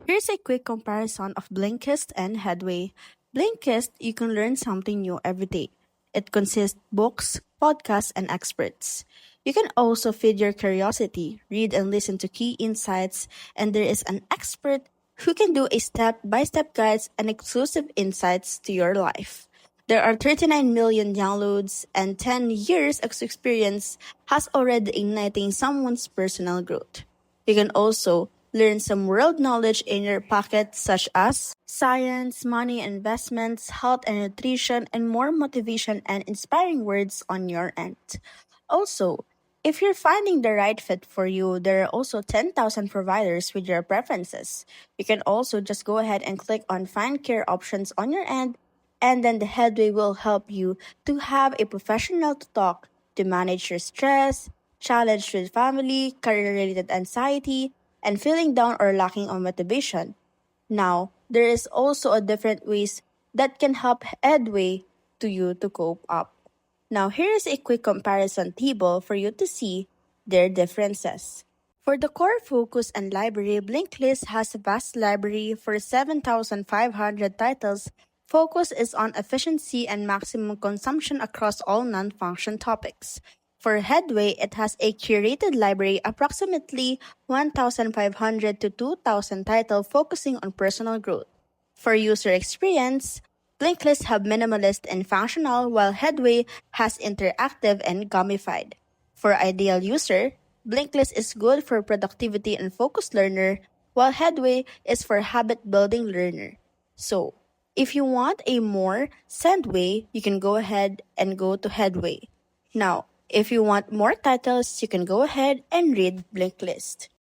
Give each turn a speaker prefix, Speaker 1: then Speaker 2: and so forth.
Speaker 1: Here's a quick comparison of Blinkist and Headway. Blinkist, you can learn something new every day. It consists books, podcasts, and experts. You can also feed your curiosity, read and listen to key insights, and there is an expert who can do a step-by-step guides and exclusive insights to your life. There are 39 million downloads and 10 years of experience has already igniting someone's personal growth. You can also learn some world knowledge in your pocket, such as science, money, investments, health and nutrition, and more motivation and inspiring words on your end. Also, if you're finding the right fit for you, there are also 10,000 providers with your preferences. You can also just go ahead and click on Find Care options on your end, and then the Headway will help you to have a professional to talk to manage your stress, challenge with family, career related anxiety, and feeling down or lacking of motivation. Now, there is also a different ways that can help Headway to you to cope up. Now, here is a quick comparison table for you to see their differences. For the core focus and library, Blinkist has a vast library for 7,500 titles. Focus is on efficiency and maximum consumption across all non-function topics. For Headway, it has a curated library approximately 1,500 to 2,000 titles focusing on personal growth. For user experience, Blinkist have minimalist and functional, while Headway has interactive and gamified. For ideal user, Blinkist is good for productivity and focused learner, while Headway is for habit building learner. So, if you want a more send way, you can go ahead and go to Headway. Now, if you want more titles, you can go ahead and read Blinkist.